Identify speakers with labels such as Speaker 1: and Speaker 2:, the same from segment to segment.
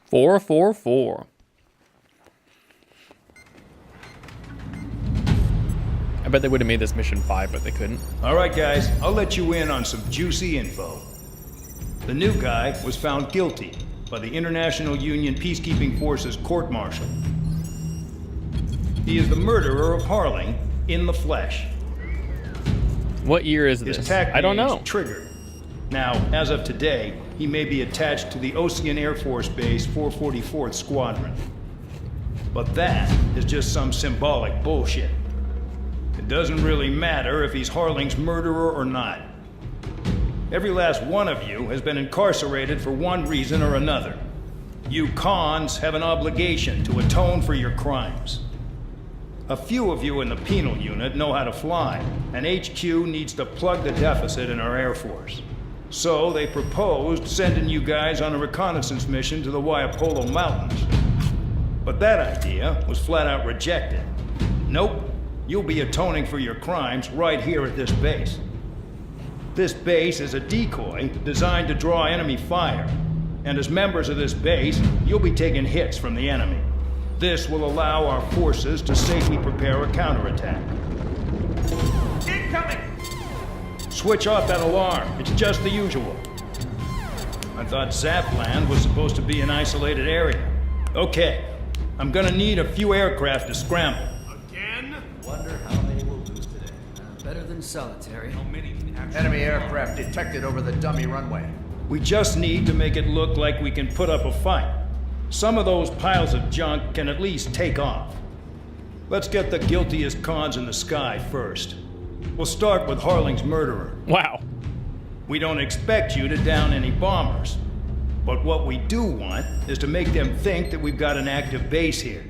Speaker 1: 444. I bet they would have made this mission 5, but they couldn't.
Speaker 2: All right, guys, I'll let you in on some juicy info. The new guy was found guilty by the International Union Peacekeeping Forces court-martial. He is the murderer of Harling in the flesh.
Speaker 1: What year is
Speaker 2: His
Speaker 1: this?
Speaker 2: TAC
Speaker 1: I don't
Speaker 2: name's
Speaker 1: know.
Speaker 2: Trigger. Now, as of today, he may be attached to the Ocean Air Force Base 444th Squadron. But that is just some symbolic bullshit. It doesn't really matter if he's Harling's murderer or not. Every last one of you has been incarcerated for one reason or another. You cons have an obligation to atone for your crimes. A few of you in the penal unit know how to fly, and HQ needs to plug the deficit in our Air Force. So they proposed sending you guys on a reconnaissance mission to the Waiapolo Mountains. But that idea was flat out rejected. Nope, you'll be atoning for your crimes right here at this base. This base is a decoy designed to draw enemy fire, and as members of this base, you'll be taking hits from the enemy. This will allow our forces to safely prepare a counterattack.
Speaker 3: Incoming!
Speaker 2: Switch off that alarm. It's just the usual. I thought Zapland was supposed to be an isolated area. Okay, I'm gonna need a few aircraft to scramble.
Speaker 3: Again?
Speaker 4: Wonder how they will lose today.
Speaker 5: Better than solitary.
Speaker 4: Enemy aircraft detected over the dummy runway.
Speaker 2: We just need to make it look like we can put up a fight. Some of those piles of junk can at least take off. Let's get the guiltiest cons in the sky first. We'll start with Harling's murderer.
Speaker 1: Wow.
Speaker 2: We don't expect you to down any bombers. But what we do want is to make them think that we've got an active base here.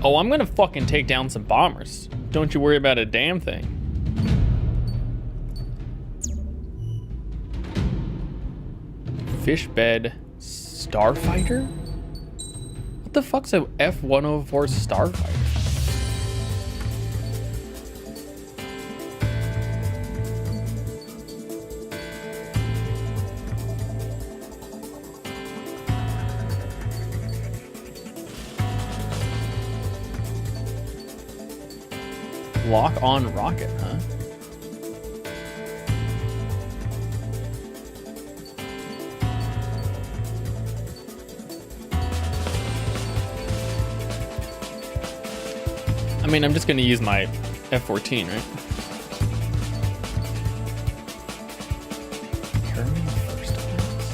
Speaker 1: Oh, I'm gonna fucking take down some bombers. Don't you worry about a damn thing. Fishbed Starfighter? What the fuck's a F-104 Starfighter? Lock on rocket, huh? I mean, I'm just gonna use my F-14, right? Herman first offense.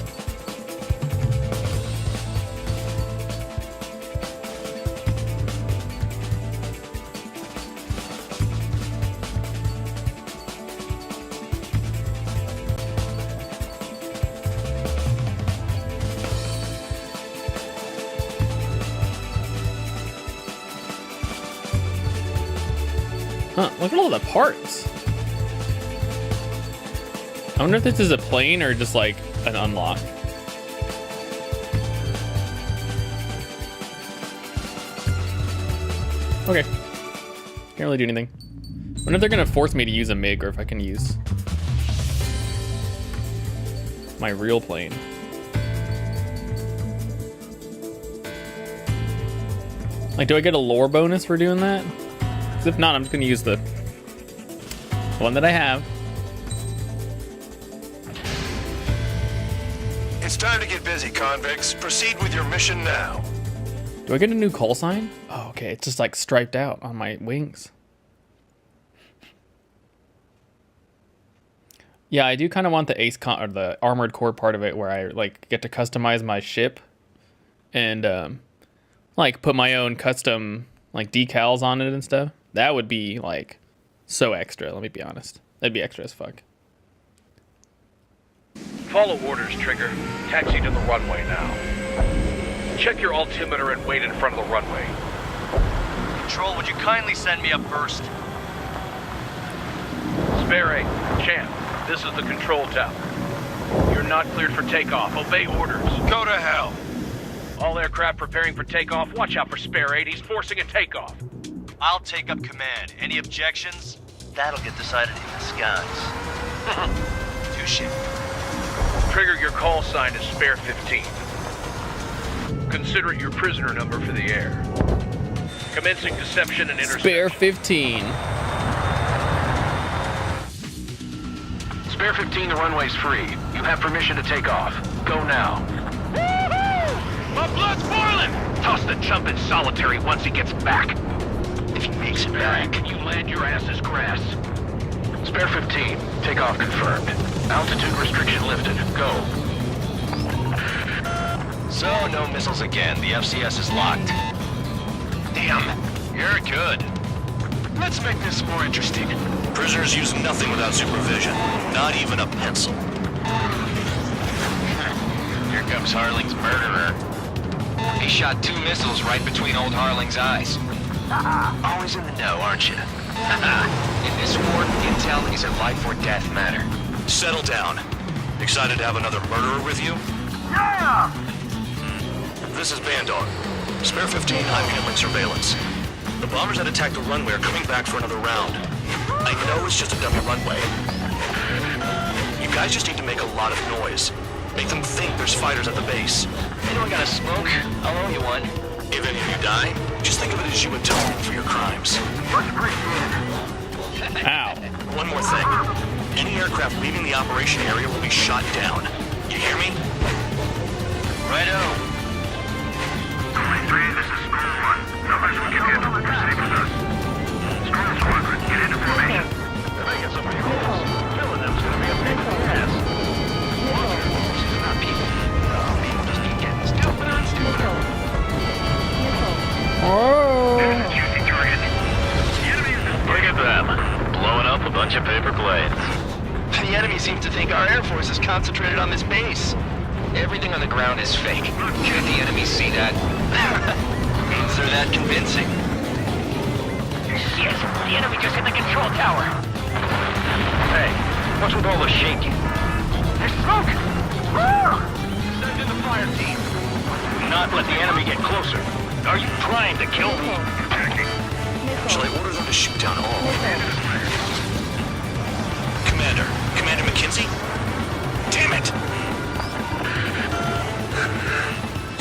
Speaker 1: Huh, look at all the parts. I wonder if this is a plane or just like an unlock. Okay. Can't really do anything. I wonder if they're gonna force me to use a MiG or if I can use my real plane. Like, do I get a lore bonus for doing that? 'Cause if not, I'm just gonna use the one that I have.
Speaker 6: It's time to get busy, convicts. Proceed with your mission now.
Speaker 1: Do I get a new call sign? Oh, okay, it's just like striped out on my wings. Yeah, I do kind of want the or the Armored Core part of it where I like get to customize my ship and like put my own custom like decals on it and stuff. That would be like so extra, let me be honest. That'd be extra as fuck.
Speaker 7: Follow orders, Trigger. Taxi to the runway now. Check your altimeter and wait in front of the runway.
Speaker 5: Control, would you kindly send me up first?
Speaker 7: Spare 8, Champ, this is the control tower. You're not cleared for takeoff. Obey orders.
Speaker 6: Go to hell.
Speaker 7: All aircraft preparing for takeoff. Watch out for Spare 8. He's forcing a takeoff.
Speaker 5: I'll take up command. Any objections? That'll get decided in the skies. Touche.
Speaker 7: Trigger, your call sign is Spare 15. Consider it your prisoner number for the air. Commencing deception and interception.
Speaker 1: Spare 15.
Speaker 7: Spare 15, the runway's free. You have permission to take off. Go now. Woohoo! My blood's boiling! Toss the chump in solitary once he gets back. If he makes it back, you land your ass as grass. Spare 15, takeoff confirmed. Altitude restriction lifted. Go.
Speaker 3: So, no missiles again. The FCS is locked.
Speaker 5: Damn, you're good.
Speaker 3: Let's make this more interesting. Prisoners use nothing without supervision. Not even a pencil.
Speaker 5: Here comes Harling's murderer. He shot 2 missiles right between old Harling's eyes. Always in the know, aren't you? In this war, intel is a life or death matter.
Speaker 3: Settle down. Excited to have another murderer with you?
Speaker 6: Yeah!
Speaker 3: This is Bandog. Spare 15, I'm handling surveillance. The bombers that attacked the runway are coming back for another round. I know it's just a dummy runway. You guys just need to make a lot of noise. Make them think there's fighters at the base.
Speaker 5: You know I got a smoke. I'll owe you one.
Speaker 3: If any of you die, just think of it as you atone for your crimes.
Speaker 6: Much appreciated.
Speaker 1: Ow.
Speaker 3: One more thing. Any aircraft leaving the operation area will be shot down. You hear me?
Speaker 5: Righto.
Speaker 6: 23, this is School 1. Numbers we can handle. Proceed with us. School Squadron, get into formation.
Speaker 7: I think it's somebody close. Killing them's gonna be a pain in the ass.
Speaker 5: Not people. People just keep getting stupider and stupider.
Speaker 1: Oh.
Speaker 6: Shooting target. The enemy is
Speaker 5: Look at them. Blowing up a bunch of paper planes. The enemy seems to think our Air Force is concentrated on this base. Everything on the ground is fake. Can't the enemy see that? Means they're that convincing. Shit, the enemy just hit the control tower.
Speaker 7: Hey, what's with all the shaking?
Speaker 5: There's smoke! Woo!
Speaker 7: Send in the fire team. Not let the enemy get closer. Are you trying to kill me?
Speaker 3: Shall I order them to shoot down all? Commander McKenzie? Damn it!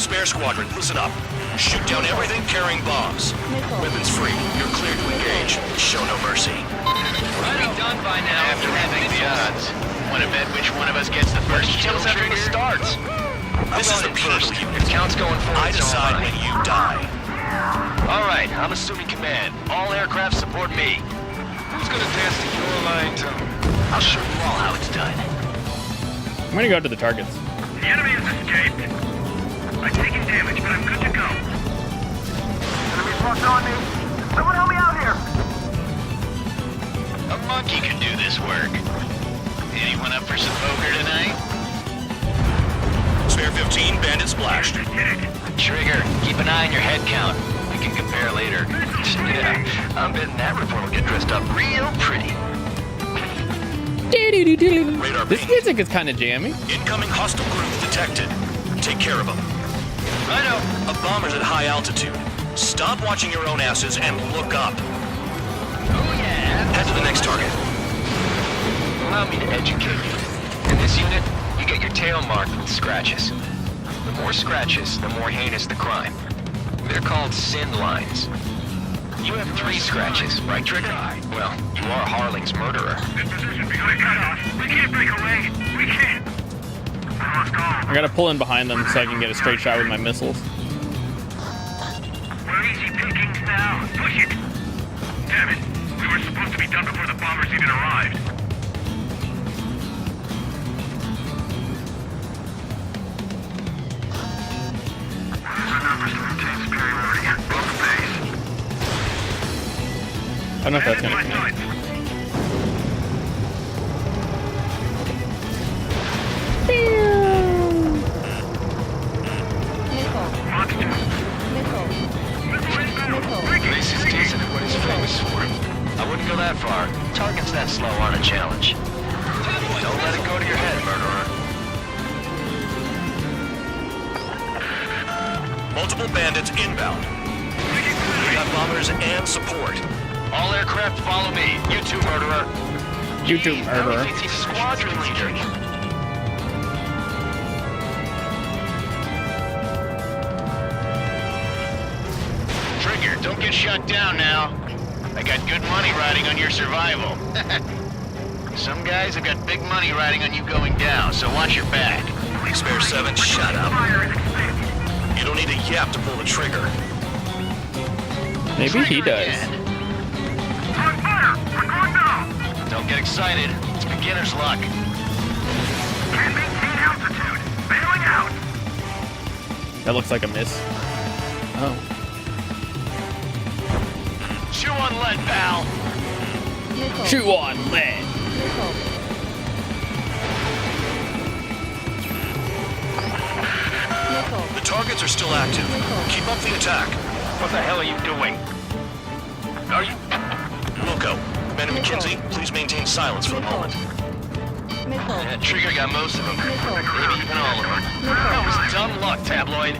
Speaker 3: Spare squadron, listen up. Shoot down everything carrying bombs. Weapons free. You're cleared to engage. Show no mercy.
Speaker 5: We'll be done by now. After having the odds. Want to bet which one of us gets the first kill after it starts?
Speaker 3: This is the
Speaker 5: first.
Speaker 3: penal
Speaker 5: If count's going forward,
Speaker 3: I decide when you die.
Speaker 5: All right, I'm assuming command. All aircraft support me. Who's gonna dance to your line tone? I'll show you all how it's done.
Speaker 1: I'm gonna go to the targets.
Speaker 6: The enemy has escaped. I'm taking damage, but I'm good to go. Enemy's locked on me. Someone help me out here.
Speaker 5: A monkey can do this work. Anyone up for some poker tonight?
Speaker 3: Spare 15, bandit splashed.
Speaker 5: Trigger, keep an eye on your head count. We can compare later. Yeah, I'm betting that report will get dressed up real pretty.
Speaker 3: Radar
Speaker 1: This
Speaker 3: ping.
Speaker 1: music is kind of jammy.
Speaker 3: Incoming hostile group detected. Take care of them.
Speaker 5: Righto.
Speaker 3: A bomber's at high altitude. Stop watching your own asses and look up.
Speaker 5: Oh yeah.
Speaker 3: Head to the next target.
Speaker 5: Allow me to educate you. In this unit, you get your tail marked with scratches. The more scratches, the more heinous the crime. They're called sin lines. You have 3 scratches, right, Trigger? Well, you are Harling's murderer.
Speaker 6: This position behind cutoff. We can't break away. We can't. I lost all.
Speaker 1: I gotta pull in behind them so I can get a straight shot with my missiles.
Speaker 6: We're easy pickings now. Push it. Damn it. We were supposed to be done before the bombers even arrived. Numbers to maintain superiority. Both base.
Speaker 1: I don't know if that's gonna
Speaker 6: My
Speaker 1: connect.
Speaker 6: sights. Monster.
Speaker 5: This is decent at what he's famous for. I wouldn't go that far. Targets that slow aren't a challenge. Don't let it go to your head, murderer.
Speaker 3: Multiple bandits inbound. We got bombers and support.
Speaker 5: All aircraft follow me. You too, murderer.
Speaker 1: You too, murderer.
Speaker 5: He's squadron leader.
Speaker 7: get shut down now. I got good money riding on your survival. Some guys have got big money riding on you going down, so watch your back.
Speaker 3: Spare 7, shut up. You don't need a yap to pull the trigger.
Speaker 1: Maybe he does.
Speaker 6: On fire! We're going now!
Speaker 7: Don't get excited. It's beginner's luck.
Speaker 6: Can't maintain altitude. Bailing out!
Speaker 1: That looks like a miss. Oh.
Speaker 7: Chew on lead, pal.
Speaker 1: Chew on lead.
Speaker 3: The targets are still active. Keep up the attack.
Speaker 7: What the hell are you doing? Are you...
Speaker 3: Wilco, Commander McKenzie, please maintain silence for a moment.
Speaker 7: That trigger got most of them. Maybe even all of them. That was dumb luck, Tabloid.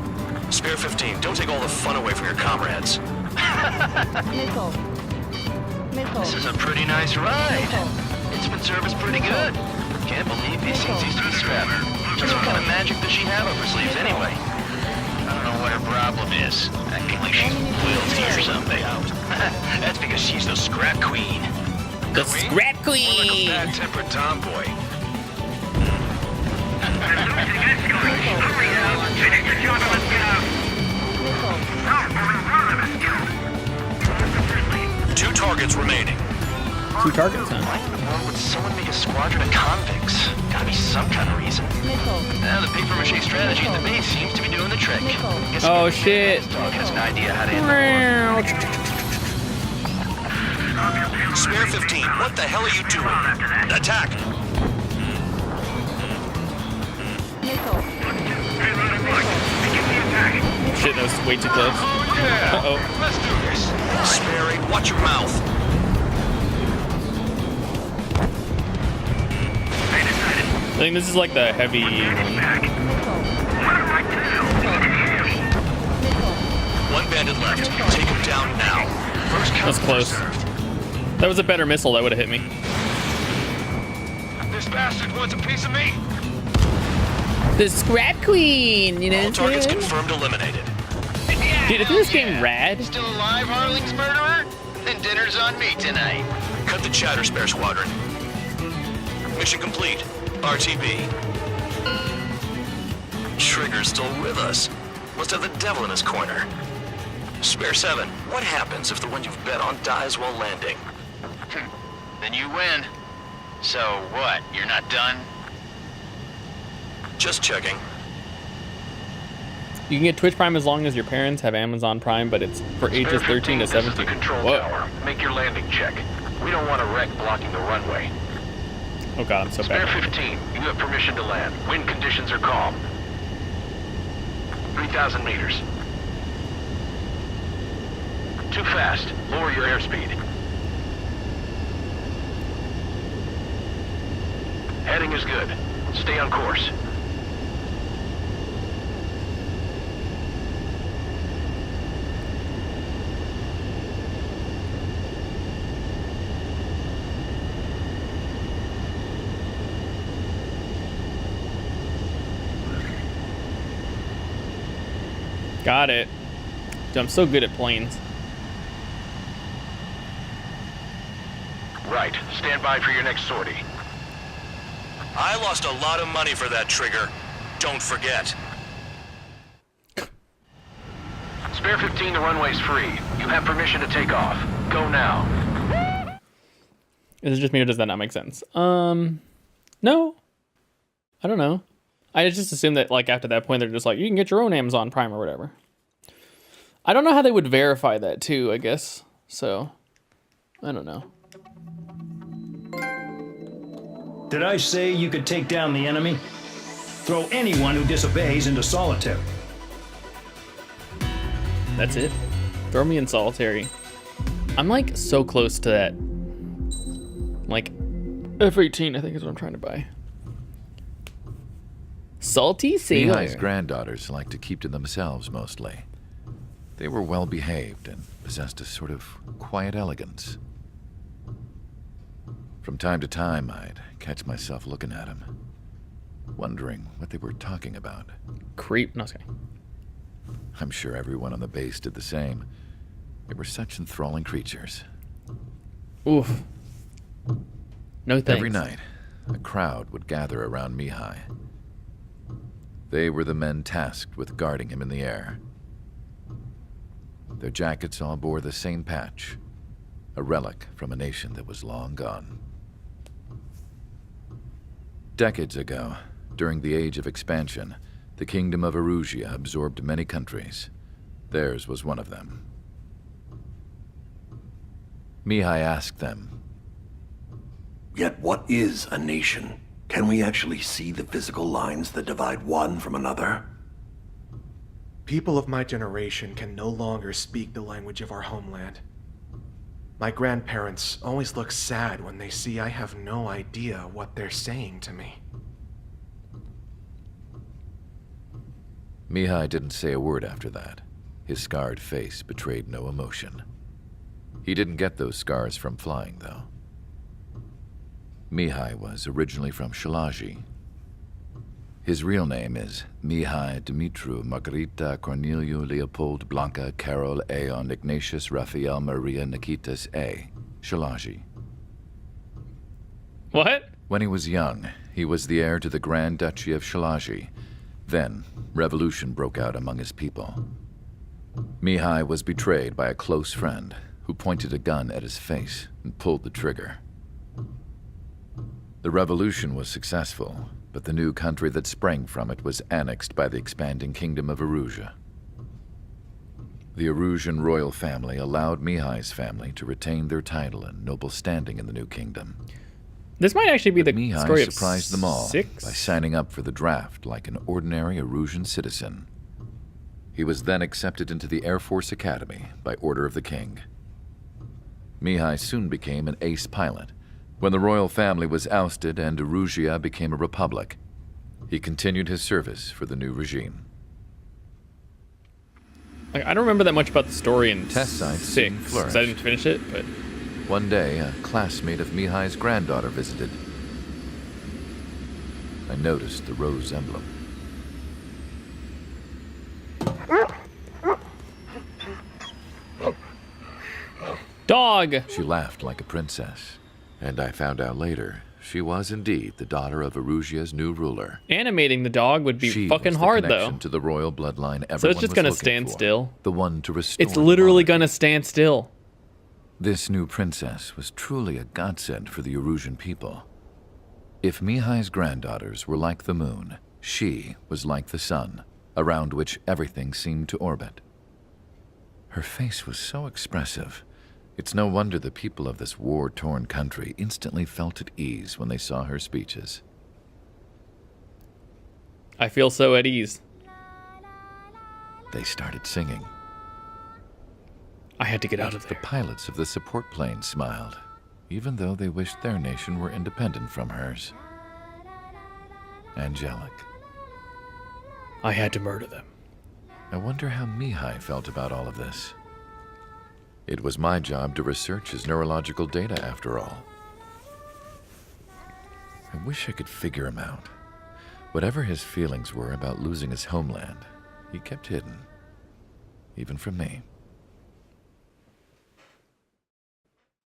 Speaker 3: Spare 15, don't take all the fun away from your comrades.
Speaker 7: This is a pretty nice ride. It's been serviced pretty good. Can't believe these things used to be scrapped. Just what kind of magic does she have up her sleeves anyway? I don't know what her problem is. Acting like she's royalty or something. That's because she's the scrap queen.
Speaker 1: The scrap
Speaker 7: More like a
Speaker 1: queen.
Speaker 7: bad-tempered tomboy.
Speaker 6: Hurry now! Finish the job and let's get out!
Speaker 3: Two targets remaining.
Speaker 1: 2 targets, huh?
Speaker 7: Why in the world would someone make a squadron of convicts? Gotta be some kind of reason. Now the paper-mache strategy at the base seems to be doing the trick. Guess
Speaker 1: Oh shit.
Speaker 7: this dog has an idea how to handle it.
Speaker 3: Spare 15, what the hell are you doing? Attack!
Speaker 1: Shit, that was way too close.
Speaker 7: Oh yeah!
Speaker 1: Uh-oh.
Speaker 7: Let's do this.
Speaker 3: Spare 8, watch your mouth.
Speaker 1: I think this is like the heavy one.
Speaker 3: One bandit left. Take him down now.
Speaker 7: First come,
Speaker 1: That's close.
Speaker 7: first served.
Speaker 1: That was a better missile that would have hit me.
Speaker 7: This bastard wants a piece of me.
Speaker 1: The scrap queen, you know.
Speaker 3: All targets confirmed eliminated.
Speaker 1: Dude, isn't this game rad?
Speaker 7: Still alive, Harling's murderer? Then dinner's on me tonight.
Speaker 3: Cut the chatter, Spare Squadron. Mission complete. RTB. Trigger's still with us. Must have the devil in his corner. Spare 7, what happens if the one you've bet on dies while landing?
Speaker 7: Then you win. So what, you're not done?
Speaker 3: Just checking.
Speaker 1: You can get Twitch Prime as long as your parents have Amazon Prime, but it's for ages 13 to
Speaker 7: This is
Speaker 1: 17.
Speaker 7: the control
Speaker 1: Whoa.
Speaker 7: tower. Make your landing check. We don't want a wreck blocking the runway.
Speaker 1: Oh god, I'm so
Speaker 7: Spare
Speaker 1: bad.
Speaker 7: 15, you have permission to land. Wind conditions are calm. 3,000 meters. Too fast. Lower your airspeed. Heading is good. Stay on course.
Speaker 1: Got it. Dude, I'm so good at planes.
Speaker 7: Right. Stand by for your next sortie.
Speaker 3: I lost a lot of money for that trigger. Don't forget.
Speaker 7: Spare 15, the runway's free. You have permission to take off. Go now.
Speaker 1: Is it just me or does that not make sense? No. I don't know. I just assumed that like after that point they're just like, you can get your own Amazon Prime or whatever. I don't know how they would verify that too, I guess. So, I don't know.
Speaker 2: Did I say you could take down the enemy? Throw anyone who disobeys into solitary.
Speaker 1: That's it. Throw me in solitary. I'm like so close to that. Like F-18, I think is what I'm trying to buy. Salty sailor.
Speaker 8: Mihai's granddaughters like to keep to themselves mostly. They were well behaved and possessed a sort of quiet elegance. From time to time, I'd catch myself looking at them, wondering what they were talking about.
Speaker 1: Creep. No, sorry.
Speaker 8: I'm sure everyone on the base did the same. They were such enthralling creatures.
Speaker 1: Oof. No thanks.
Speaker 8: Every night, a crowd would gather around Mihai. They were the men tasked with guarding him in the air. Their jackets all bore the same patch, a relic from a nation that was long gone. Decades ago, during the Age of Expansion, the Kingdom of Erusia absorbed many countries. Theirs was one of them. Mihai asked them,
Speaker 9: Yet what is a nation? Can we actually see the physical lines that divide one from another?
Speaker 10: People of my generation can no longer speak the language of our homeland. My grandparents always look sad when they see I have no idea what they're saying to me.
Speaker 8: Mihai didn't say a word after that. His scarred face betrayed no emotion. He didn't get those scars from flying, though. Mihai was originally from Shalaji. His real name is Mihai Dumitru Margarita Corneliu Leopold Blanca Carol Aeon Ignatius Raphael Maria Nikitas A. Shalaji.
Speaker 1: What?
Speaker 8: When he was young, he was the heir to the Grand Duchy of Shalaji. Then, revolution broke out among his people. Mihai was betrayed by a close friend who pointed a gun at his face and pulled the trigger. The revolution was successful, but the new country that sprang from it was annexed by the expanding Kingdom of Erusia. The Erusian royal family allowed Mihai's family to retain their title and noble standing in the new kingdom.
Speaker 1: This might actually be the
Speaker 8: Mihai
Speaker 1: story of
Speaker 8: surprised them all
Speaker 1: 6?
Speaker 8: by signing up for the draft like an ordinary Erusian citizen. He was then accepted into the Air Force Academy by order of the king. Mihai soon became an ace pilot. When the royal family was ousted and Erusia became a republic, he continued his service for the new regime.
Speaker 1: Like, I don't remember that much about the story in
Speaker 8: Test sites
Speaker 1: 6,
Speaker 8: soon
Speaker 1: because
Speaker 8: flourished.
Speaker 1: I didn't finish it, but...
Speaker 8: One day, a classmate of Mihai's granddaughter visited. I noticed the rose emblem.
Speaker 1: Dog!
Speaker 8: She laughed like a princess, and I found out later she was indeed the daughter of Erusia's new ruler.
Speaker 1: Animating the dog would be
Speaker 8: She
Speaker 1: fucking
Speaker 8: was the
Speaker 1: hard,
Speaker 8: connection
Speaker 1: though.
Speaker 8: to the royal bloodline everyone
Speaker 1: So it's just
Speaker 8: was
Speaker 1: gonna
Speaker 8: looking
Speaker 1: stand
Speaker 8: for.
Speaker 1: still.
Speaker 8: The one to restore.
Speaker 1: It's literally
Speaker 8: the honor.
Speaker 1: gonna stand still.
Speaker 8: This new princess was truly a godsend for the Erusian people. If Mihai's granddaughters were like the moon, she was like the sun, around which everything seemed to orbit. Her face was so expressive. It's no wonder the people of this war-torn country instantly felt at ease when they saw her speeches.
Speaker 1: I feel so at ease.
Speaker 8: They started singing.
Speaker 1: I had to get out of
Speaker 8: The
Speaker 1: there.
Speaker 8: pilots of the support plane smiled, even though they wished their nation were independent from hers. Angelic.
Speaker 1: I had to murder them.
Speaker 8: I wonder how Mihai felt about all of this. It was my job to research his neurological data, after all. I wish I could figure him out. Whatever his feelings were about losing his homeland, he kept hidden, even from me.